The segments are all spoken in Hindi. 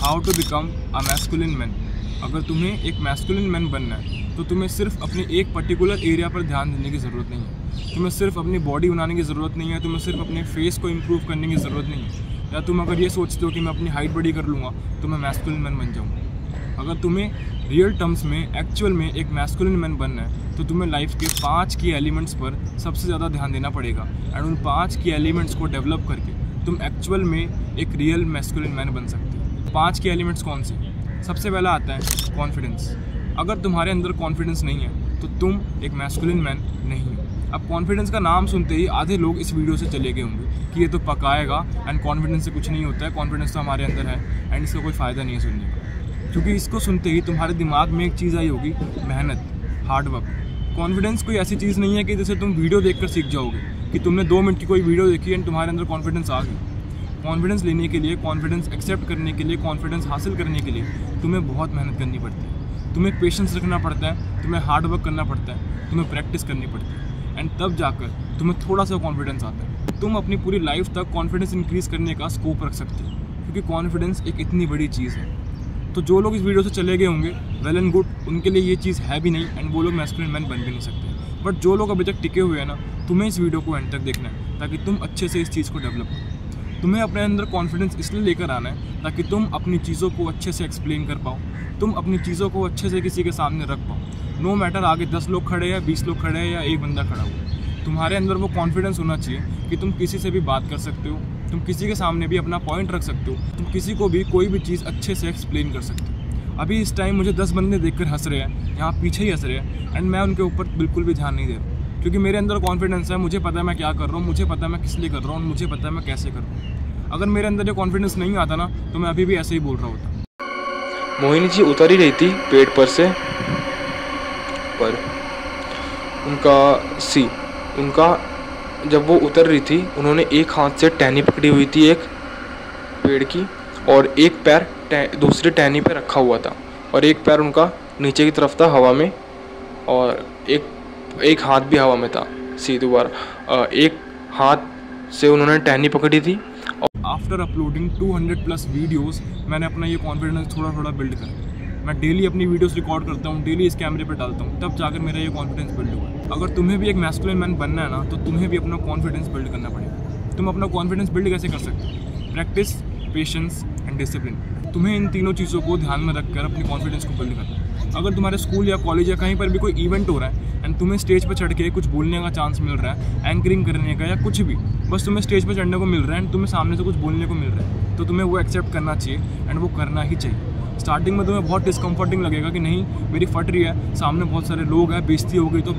How to become a masculine man. अगर तुम्हें एक मैस्कुलिन मैन बनना है तो तुम्हें सिर्फ अपने एक पर्टिकुलर एरिया पर ध्यान देने की ज़रूरत नहीं है। तुम्हें सिर्फ अपनी बॉडी बनाने की ज़रूरत नहीं है, तुम्हें सिर्फ अपने फेस को इम्प्रूव करने की ज़रूरत नहीं है। या तुम अगर ये सोचते हो कि मैं अपनी हाइट बड़ी कर लूँगा तो मैं मैस्कुलिन मैन बन जाऊँगा। अगर तुम्हें रियल टर्म्स में एक्चुअल में एक मैस्कुलिन मैन बनना है तो तुम्हें लाइफ के 5 की एलिमेंट्स पर सबसे ज़्यादा ध्यान देना पड़ेगा। एंड उन 5 की एलिमेंट्स को डेवलप करके तुम एक्चुअल में एक रियल मैस्कुलिन मैन बन सकते हो। 5 की एलिमेंट्स कौन से? सबसे पहला आता है कॉन्फिडेंस। अगर तुम्हारे अंदर कॉन्फिडेंस नहीं है तो तुम एक मैस्कुलिन मैन नहीं हो। अब कॉन्फिडेंस का नाम सुनते ही आधे लोग इस वीडियो से चले गए होंगे कि ये तो पकाएगा एंड कॉन्फिडेंस से कुछ नहीं होता है, कॉन्फिडेंस तो हमारे अंदर है एंड इसका कोई फ़ायदा नहीं है सुनने का। क्योंकि इसको सुनते ही तुम्हारे दिमाग में एक चीज़ आई होगी, मेहनत, हार्डवर्क। कॉन्फिडेंस कोई ऐसी चीज़ नहीं है कि जैसे तुम वीडियो देखकर सीख जाओगे, कि तुमने 2 मिनट की कोई वीडियो देखी एंड तुम्हारे अंदर कॉन्फिडेंस आ गई। कॉन्फिडेंस लेने के लिए, कॉन्फिडेंस एक्सेप्ट करने के लिए, कॉन्फिडेंस हासिल करने के लिए तुम्हें बहुत मेहनत करनी पड़ती है, तुम्हें पेशेंस रखना पड़ता है, तुम्हें हार्डवर्क करना पड़ता है, तुम्हें प्रैक्टिस करनी पड़ती है एंड तब जाकर तुम्हें थोड़ा सा कॉन्फिडेंस आता है। तुम अपनी पूरी लाइफ तक कॉन्फिडेंस इंक्रीज़ करने का स्कोप रख सकते हो, क्योंकि कॉन्फिडेंस एक इतनी बड़ी चीज़ है। तो जो लोग इस वीडियो से चले गए होंगे, वेल एंड गुड, उनके लिए ये चीज़ है भी नहीं एंड वो लोग मैस्कुलिन मैन बन भी नहीं सकते। बट जो लोग अभी तक टिके हुए हैं ना, तुम्हें इस वीडियो को एंड तक देखना है ताकि तुम अच्छे से इस चीज़ को डेवलप करो। तुम्हें अपने अंदर कॉन्फिडेंस इसलिए लेकर आना है ताकि तुम अपनी चीज़ों को अच्छे से एक्सप्लेन कर पाओ, तुम अपनी चीज़ों को अच्छे से किसी के सामने रख पाओ। नो मैटर आगे 10 लोग खड़े हैं, 20 लोग खड़े हैं या एक बंदा खड़ा हुआ, तुम्हारे अंदर वो कॉन्फिडेंस होना चाहिए कि तुम किसी से भी बात कर सकते हो, तुम किसी के सामने भी अपना पॉइंट रख सकते हो, तुम किसी को भी कोई भी चीज़ अच्छे से एक्सप्लेन कर सकते हो। अभी इस टाइम मुझे 10 बंदे देखकर हंस रहे हैं, यहाँ पीछे ही हंस रहे हैं एंड मैं उनके ऊपर बिल्कुल भी ध्यान नहीं दे रहा, क्योंकि मेरे अंदर कॉन्फिडेंस है, मुझे पता है मैं क्या कर रहा हूँ, मुझे पता है मैं किस लिए कर रहा हूँ, मुझे पता है मैं कैसे कर रहा हूँ। अगर मेरे अंदर ये कॉन्फिडेंस नहीं आता ना तो मैं अभी भी ऐसे ही बोल रहा होता। मोहिनी जी उतर ही रही थी पेड़ पर उनका जब वो उतर रही थी, उन्होंने एक हाथ से टहनी पकड़ी हुई थी एक पेड़ की और एक पैर दूसरी टहनी पे रखा हुआ था और एक पैर उनका नीचे की तरफ था हवा में और एक हाथ भी हवा में था। दोबारा एक हाथ से उन्होंने टहनी पकड़ी थी। आफ्टर अपलोडिंग 200+ वीडियोस मैंने अपना ये कॉन्फिडेंस थोड़ा थोड़ा बिल्ड करा। मैं डेली अपनी वीडियोस रिकॉर्ड करता हूँ, डेली इस कैमरे पे डालता हूँ, तब जाकर मेरा ये कॉन्फिडेंस बिल्ड हुआ। अगर तुम्हें भी एक मैस्कुलिन मैन बनना है ना तो तुम्हें भी अपना कॉन्फिडेंस बिल्ड करना पड़ेगा। तुम अपना कॉन्फिडेंस बिल्ड कैसे कर सकते हो? Practice, patience and discipline. तुम्हें इन तीनों चीज़ों को ध्यान में रखकर अपनी कॉन्फिडेंस को बिल्ड करना है। अगर तुम्हारे स्कूल या कॉलेज या कहीं पर भी कोई इवेंट हो रहा है एंड तुम्हें स्टेज पर चढ़ के कुछ बोलने का चांस मिल रहा है, एंकरिंग करने का या कुछ भी, बस तुम्हें स्टेज पर चढ़ने को मिल रहा है एंड तुम्हें सामने से कुछ बोलने को मिल रहा है, तो तुम्हें वो एक्सेप्ट करना चाहिए एंड वो करना ही चाहिए। स्टार्टिंग में तुम्हें बहुत डिस्कम्फर्टिंग लगेगा कि नहीं मेरी फट रही है, सामने बहुत सारे लोग हैं, बेइज्जती हो गई तो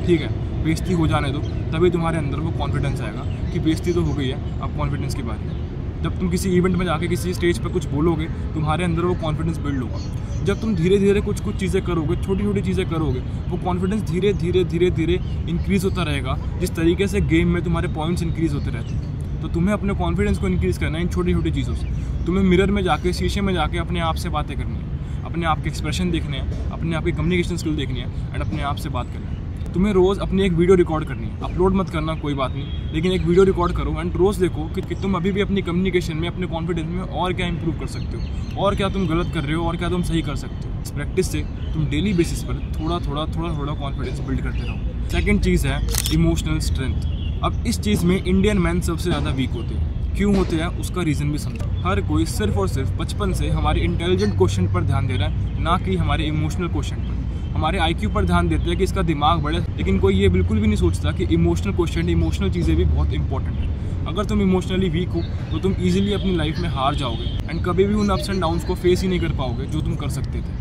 ठीक है, बेइज्जती हो जाने दो, तभी तुम्हारे अंदर वो कॉन्फिडेंस आएगा कि बेइज्जती तो हो गई है, अब कॉन्फिडेंस की बारी है। जब तुम किसी इवेंट में जाके किसी स्टेज पर कुछ बोलोगे, तुम्हारे अंदर वो कॉन्फिडेंस बिल्ड होगा। जब तुम धीरे धीरे कुछ चीज़ें करोगे, छोटी छोटी चीज़ें करोगे, वो कॉन्फिडेंस धीरे धीरे इंक्रीज़ होता रहेगा। जिस तरीके से गेम में तुम्हारे पॉइंट्स इंक्रीज़ होते रहते हैं, तो तुम्हें अपने कॉन्फिडेंस को इंक्रीज़ करना है इन छोटी छोटी चीज़ों से। तुम्हें मिरर में जाके, शीशे में जाके अपने आप से बातें करनी है, अपने आप के एक्सप्रेशन देखने हैं, अपने आप की कम्युनिकेशन स्किल देखनी है एंड अपने आप से बात करना है। तुम्हें रोज़ अपनी एक वीडियो रिकॉर्ड करनी है, अपलोड मत करना कोई बात नहीं, लेकिन एक वीडियो रिकॉर्ड करो एंड रोज़ देखो कि तुम अभी भी अपनी कम्युनिकेशन में, अपने कॉन्फिडेंस में और क्या इंप्रूव कर सकते हो, और क्या तुम गलत कर रहे हो और क्या तुम सही कर सकते हो। इस प्रैक्टिस से तुम डेली बेसिस पर थोड़ा थोड़ा कॉन्फिडेंस बिल्ड करते रहो। सेकेंड चीज़ है इमोशनल स्ट्रेंथ। अब इस चीज़ में इंडियन मैन सबसे ज़्यादा वीक होते हैं। क्यों होते हैं उसका रीज़न भी समझो। हर कोई सिर्फ और सिर्फ बचपन से हमारे इंटेलिजेंट क्वेश्चन पर ध्यान दे रहा है, ना कि हमारे इमोशनल क्वेश्चन पर। हमारे IQ पर ध्यान देते हैं कि इसका दिमाग बढ़े, लेकिन कोई ये बिल्कुल भी नहीं सोचता कि इमोशनल क्वेश्चन, इमोशनल चीज़ें भी बहुत इंपॉर्टेंट है। अगर तुम इमोशनली वीक हो तो तुम ईजिली अपनी लाइफ में हार जाओगे एंड कभी भी उन अप्स एंड डाउन्स को फेस ही नहीं कर पाओगे जो तुम कर सकते थे।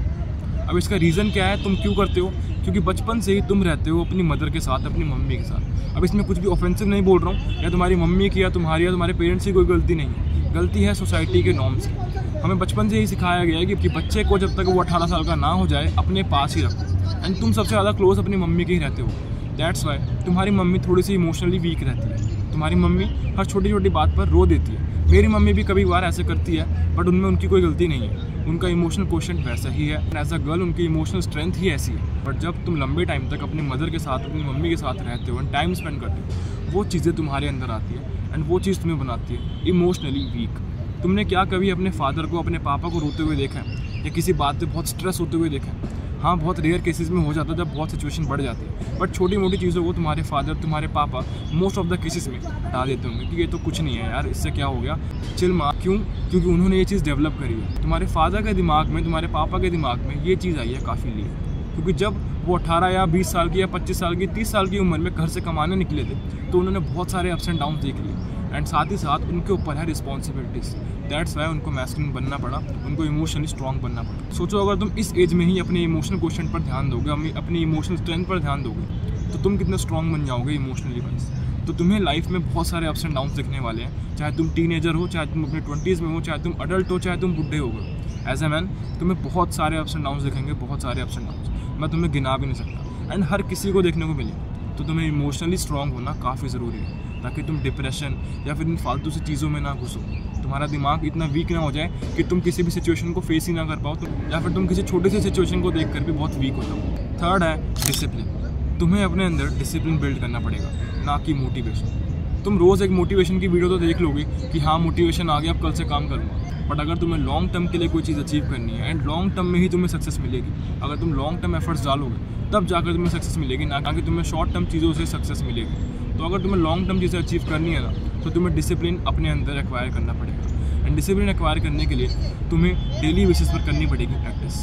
अब इसका रीज़न क्या है, तुम क्यों करते हो? क्योंकि बचपन से ही तुम रहते हो अपनी मदर के साथ, अपनी मम्मी के साथ। अब इसमें कुछ भी ऑफेंसिव नहीं बोल रहा हूँ, या तुम्हारी मम्मी की या तुम्हारे पेरेंट्स की कोई गलती नहीं है, गलती है सोसाइटी के नॉर्म्स की। हमें बचपन से ही सिखाया गया है कि बच्चे को जब तक वो 18 साल का ना हो जाए अपने पास ही रखो एंड तुम सबसे ज़्यादा क्लोज अपनी मम्मी के ही रहते हो। दैट्स वाई तुम्हारी मम्मी थोड़ी सी इमोशनली वीक रहती है। तुम्हारी मम्मी हर छोटी छोटी बात पर रो देती है। मेरी मम्मी भी कभी बार ऐसे करती है, बट उनमें उनकी कोई गलती नहीं है। उनका इमोशनल क्वेश्चन वैसा ही है, एज अ गर्ल उनकी इमोशनल स्ट्रेंथ ही ऐसी है। बट जब तुम लंबे टाइम तक अपनी मदर के साथ, अपनी मम्मी के साथ रहते हो एंड टाइम स्पेंड करते हो, वो चीज़ें तुम्हारे अंदर आती है एंड वो चीज़ तुम्हें बनाती है इमोशनली वीक। तुमने क्या कभी अपने फादर को, अपने पापा को रोते हुए देखा है या किसी बात पे बहुत स्ट्रेस होते हुए देखा है? हाँ, बहुत रेयर केसेस में हो जाता है जब बहुत सिचुएशन बढ़ जाती है, बट छोटी मोटी चीज़ों को तुम्हारे फादर, तुम्हारे पापा मोस्ट ऑफ द केसेस में हटा देते होंगे कि ये तो कुछ नहीं है यार, इससे क्या हो गया, चिल मार। क्यों? क्योंकि उन्होंने ये चीज़ डेवलप करी है। तुम्हारे फादर के दिमाग में, तुम्हारे पापा के दिमाग में ये चीज़ आई है काफ़ी लिए, क्योंकि जब वो 18 या 20 साल की या 25 साल की, 30 साल की उम्र में घर से कमाने निकले थे, तो उन्होंने बहुत सारे अप्स एंड डाउन देख लिए, एंड साथ ही साथ उनके ऊपर है रिस्पॉन्सिबिलिटीज़। दैट्स वाई उनको मैस्कुलिन बनना पड़ा, उनको इमोशनली स्ट्रॉन्ग बनना पड़ा। सोचो अगर तुम इस एज में ही अपने इमोशनल क्वेश्चन पर ध्यान दोगे, अपनी इमोशनल स्ट्रेंथ पर ध्यान दोगे, तो तुम कितने स्ट्रॉन्ग बन जाओगे इमोशनली वाइज। तो तुम्हें लाइफ में बहुत सारे अप्स एंड डाउन्स दिखने वाले हैं, चाहे तुम टीनेजर हो, चाहे तुम अपने 20s में हो, चाहे तुम अडल्ट हो, चाहे तुम बुढ़े हो गए। एज ए मैन तुम्हें बहुत सारे अप्स एंड डाउन्स दिखेंगे, बहुत सारे अप्स एंड डाउन्स, मैं तुम्हें गिना भी नहीं सकता, एंड हर किसी को देखने को मिले। तो तुम्हें इमोशनली स्ट्रॉन्ग होना काफ़ी ज़रूरी है, ताकि तुम डिप्रेशन या फिर इन फालतू सी चीज़ों में ना घुसो, तुम्हारा दिमाग इतना वीक ना हो जाए कि तुम किसी भी सिचुएशन को फेस ही ना कर पाओ, या फिर तुम किसी छोटी सी सिचुएशन को देखकर भी बहुत वीक हो जाओ। थर्ड है डिसिप्लिन। तुम्हें अपने अंदर डिसिप्लिन बिल्ड करना पड़ेगा, ना कि मोटिवेशन। तुम रोज़ एक मोटिवेशन की वीडियो तो देख लोगे कि हाँ मोटिवेशन आ गया, अब कल से काम करूँगा, बट अगर तुम्हें लॉन्ग टर्म के लिए कोई चीज़ अचीव करनी है, एंड लॉन्ग टर्म में ही तुम्हें सक्सेस मिलेगी, अगर तुम लॉन्ग टर्म एफर्ट्स डालोगे तब जाकर तुम्हें सक्सेस मिलेगी, ना कि तुम्हें शॉर्ट टर्म चीज़ों से सक्सेस मिलेगी। तो अगर तुम्हें लॉन्ग टर्म चीज़ें अचीव करनी है ना, तो तुम्हें डिसिप्लिन अपने अंदर एक्वायर करना पड़ेगा, एंड डिसिप्लिन एक्वायर करने के लिए तुम्हें डेली बेसिस पर करनी पड़ेगी प्रैक्टिस।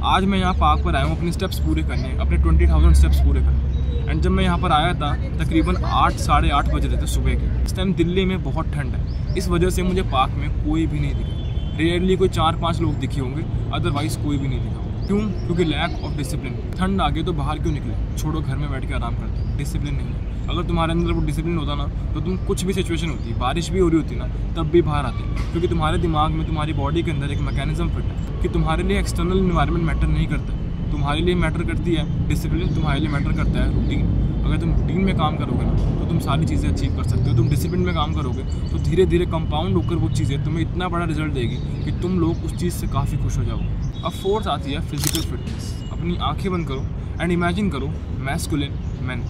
आज मैं यहाँ पार्क पर आया हूँ अपने स्टेप्स पूरे करने, अपने 20,000 स्टेप्स पूरे करने, एंड जब मैं यहाँ पर आया था तकरीबन 8 साढ़े 8 बज रहे थे सुबह के। इस टाइम दिल्ली में बहुत ठंड है, इस वजह से मुझे पार्क में कोई भी नहीं दिखा। रेयरली कोई 4-5 लोग दिखे होंगे, अदरवाइज़ कोई भी नहीं दिखा। क्यों? क्योंकि लैक ऑफ डिसिप्लिन। ठंड आ गई तो बाहर क्यों निकले, छोड़ो घर में बैठ के आराम करते, डिसिप्लिन नहीं है। अगर तुम्हारे अंदर वो डिसिप्लिन होता ना, तो तुम कुछ भी सिचुएशन होती, बारिश भी हो रही होती ना, तब भी बाहर आते, क्योंकि तुम्हारे दिमाग में, तुम्हारी बॉडी के अंदर एक मैकेनिज्म फिट है कि तुम्हारे लिए एक्सटर्नल इन्वायरमेंट मैटर नहीं करता, तुम्हारे लिए मैटर करती है डिसिप्लिन, तुम्हारे लिए मैटर करता है रूटीन। अगर तुम रूटीन में काम करोगे ना, तो तुम सारी चीज़ें अचीव कर सकते हो। तुम डिसिप्लिन में काम करोगे तो धीरे धीरे कंपाउंड होकर वो चीज़ें तुम्हें इतना बड़ा रिजल्ट देगी कि तुम लोग उस चीज़ से काफ़ी खुश हो जाओगे। अब फोर्थ आती है फिजिकल फिटनेस। अपनी आंखें बंद करो एंड इमेजिन करो मैस्कुलिन मैन।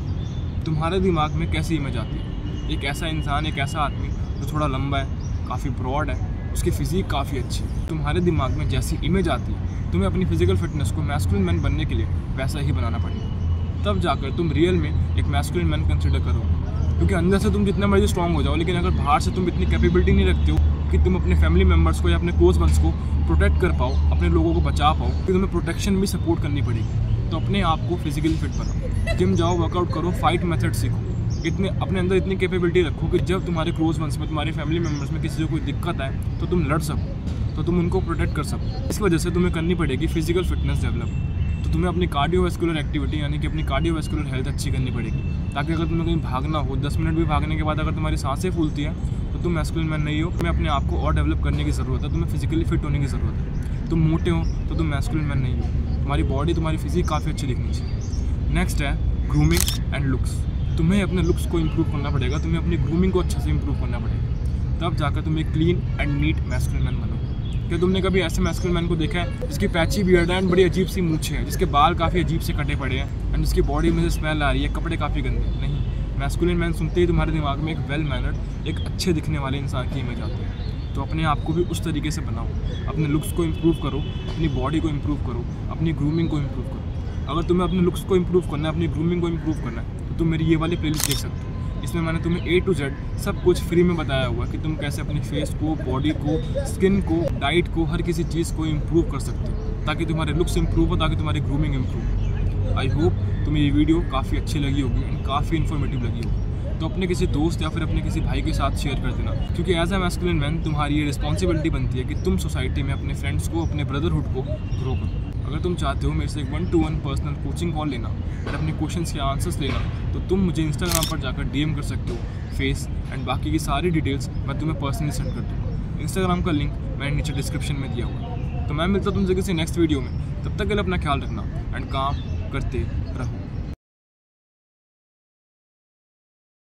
तुम्हारे दिमाग में कैसी इमेज आती है? एक ऐसा इंसान, एक ऐसा आदमी जो थोड़ा लंबा है, काफ़ी ब्रॉड है, उसकी फिजिक काफ़ी अच्छी है। तुम्हारे दिमाग में जैसी इमेज आती है, तुम्हें अपनी फिजिकल फिटनेस को मैस्कुलिन मैन बनने के लिए वैसा ही बनाना पड़ेगा, तब जाकर तुम रियल में एक मैस्कुलिन मैन कंसिडर करोगे। क्योंकि अंदर से तुम जितना मर्जी स्ट्रॉन्ग हो जाओ, लेकिन अगर बाहर से तुम इतनी कैपेबिलिटी नहीं रखते हो कि तुम अपने फैमिली मेम्बर्स को या अपने क्लोज वंस को प्रोटेक्ट कर पाओ, अपने लोगों को बचा पाओ, तो तुम्हें प्रोटेक्शन भी सपोर्ट करनी पड़ेगी। तो अपने आप को फिजिकली फिट बनाओ, जिम जाओ, वर्कआउट करो, फाइट मेथड सीखो, इतने अपने अंदर इतनी कैपेबिलिटी रखो कि जब तुम्हारे क्लोज वंस में, तुम्हारे फैमिली मेम्बर्स में किसी को कोई दिक्कत आए तो तुम लड़ सको, तो तुम उनको प्रोटेक्ट कर सको। इस वजह से तुम्हें करनी पड़ेगी फिजिकल फिटनेस डेवलप। तो तुम्हें अपनी कार्डियोवैस्कुलर एक्टिविटी यानी कि अपनी कार्डियोवैस्कुलर हेल्थ अच्छी करनी पड़ेगी, ताकि अगर तुम्हें कहीं भागना हो, 10 मिनट भी भागने के बाद अगर तुम्हारी सांसें फूलती है तो तुम मैस्कुलिन मैन नहीं हो। तुम्हें अपने आप को और डेवलप करने की ज़रूरत है, तुम्हें फिजिकली फिट होने की ज़रूरत है। तुम मोटे हो तो तुम मैस्कुलिन मैन नहीं हो। तुम्हारी बॉडी, तुम्हारी फिजिक काफ़ी अच्छी दिखनी चाहिए। नेक्स्ट है ग्रूमिंग एंड लुक्स। तुम्हें अपने लुक्स को इम्प्रूव करना पड़ेगा, तुम्हें अपनी ग्रूमिंग को अच्छे से इम्प्रूव करना पड़ेगा, तब जाकर तुम एक clean and neat masculine man बनोगे। क्या तुमने कभी ऐसे मैस्कुलिन मैन को देखा है जिसकी पैची बियर्ड है एंड बड़ी अजीब सी मूंछें हैं, जिसके बाल काफ़ी अजीब से कटे पड़े हैं एंड जिसकी बॉडी में से स्मेल आ रही है, कपड़े काफ़ी गंदे? नहीं, मैस्कुलिन मैन सुनते ही तुम्हारे दिमाग में एक वेल मैनर्ड, एक अच्छे दिखने वाले इंसान की इमेज आती है। तो अपने आप को भी उस तरीके से बनाओ, अपने लुक्स को इम्प्रूव करो, अपनी बॉडी को इम्प्रूव करो, अपनी ग्रूमिंग को इम्प्रूव करो। अगर तुम्हें अपने लुक्स को इम्प्रूव करना है, अपनी ग्रूमिंग को इम्प्रूव करना है, तो तुम मेरी ये वाली प्लेलिस्ट देख सकते हो। इसमें मैंने तुम्हें A to Z सब कुछ फ्री में बताया हुआ है कि तुम कैसे अपनी फेस को, बॉडी को, स्किन को, डाइट को, हर किसी चीज़ को इम्प्रूव कर सकते हो, ताकि तुम्हारे लुक्स इम्प्रूव हो, ताकि तुम्हारी ग्रूमिंग इम्प्रूव हो। आई होप तुम्हें ये वीडियो काफ़ी अच्छी लगी होगी एंड काफ़ी इन्फॉर्मेटिव लगी होगी। तो अपने किसी दोस्त या फिर अपने किसी भाई के साथ शेयर कर देना, क्योंकि एज ए मैस्कुलिन मैन तुम्हारी ये रिस्पॉन्सिबिलिटी बनती है कि तुम सोसाइटी में अपने फ्रेंड्स को, अपने ब्रदरहुड को ग्रो करो। अगर तुम चाहते हो मेरे से एक 1-to-1 पर्सनल कोचिंग कॉल लेना और अपने क्वेश्चंस के आंसर्स लेना, तो तुम मुझे इंस्टाग्राम पर जाकर DM कर सकते हो, फेस एंड बाकी की सारी डिटेल्स मैं तुम्हें पर्सनली सेंड कर दूँगा। इंस्टाग्राम का लिंक मैंने नीचे डिस्क्रिप्शन में दिया हुआ है। तो मैं मिलता हूँ तुमसे किसी नेक्स्ट वीडियो में, तब तक के लिए अपना ख्याल रखना एंड काम करते रहो।